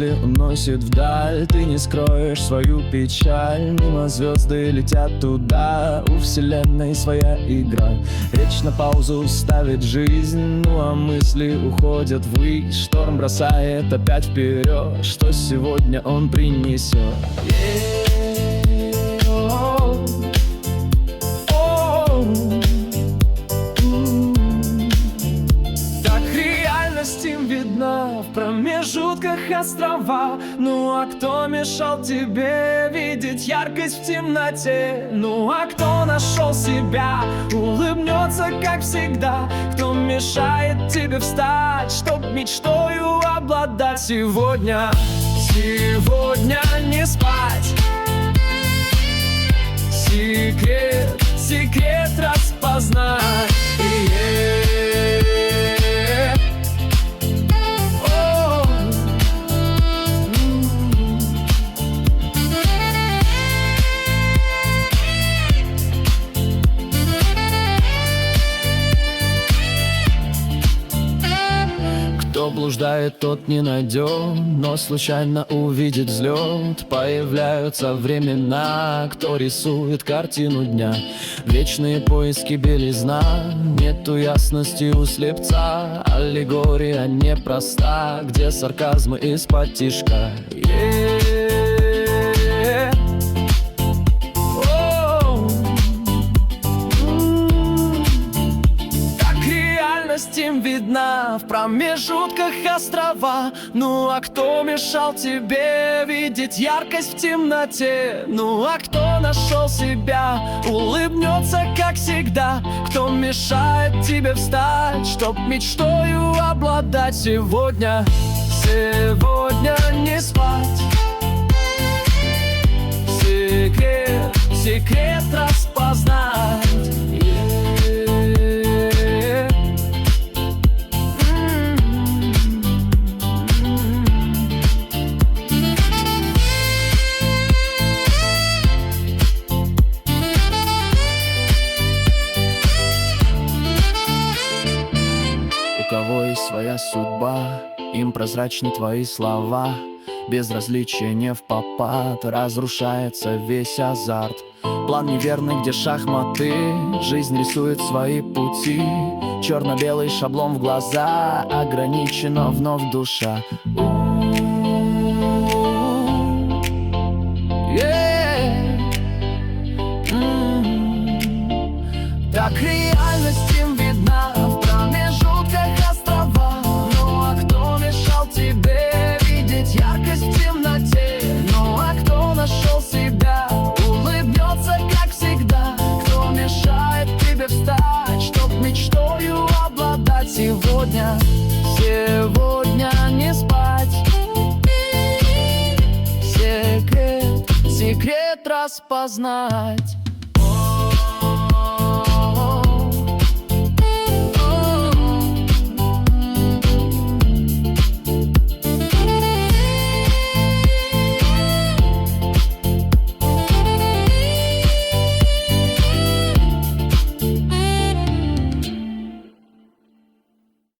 мысли уносит вдаль. Ты не скроешь свою печаль, мимо звезды летят туда. У вселенной своя игра, речь на паузу ставит жизнь. Ну а мысли уходят ввысь, шторм бросает опять вперед. Что сегодня он принесет? Им видна в промежутках острова. Ну а кто мешал тебе видеть яркость в темноте? Ну а кто нашел себя, улыбнется как всегда? Кто мешает тебе встать, чтоб мечтою обладать? Сегодня не спать. Секрет распознать. Кто блуждает, тот не найдет, но случайно увидит взлет. Появляются времена, кто рисует картину дня. Вечные поиски белизна, нету ясности у слепца. Аллегория непроста, где сарказмы из-под тишка. Им видна в промежутках острова. Ну а кто мешал тебе видеть яркость в темноте? Ну а кто нашел себя, улыбнется как всегда? Кто мешает тебе встать, чтоб мечтою обладать? Сегодня не спать. Секрет распознать. У кого есть своя судьба, им прозрачны твои слова. Безразличие не впопад, разрушается весь азарт. План неверный, где шахматы, жизнь рисует свои пути. Черно-белый шаблон в глаза, ограничена вновь душа. Так реальность им видна в промежутках острова. Ну а кто мешал тебе видеть яркость в темноте? Ну а кто нашел себя, улыбнется как всегда? Кто мешает тебе встать, чтоб мечтою обладать? Сегодня не спать. Секрет распознать.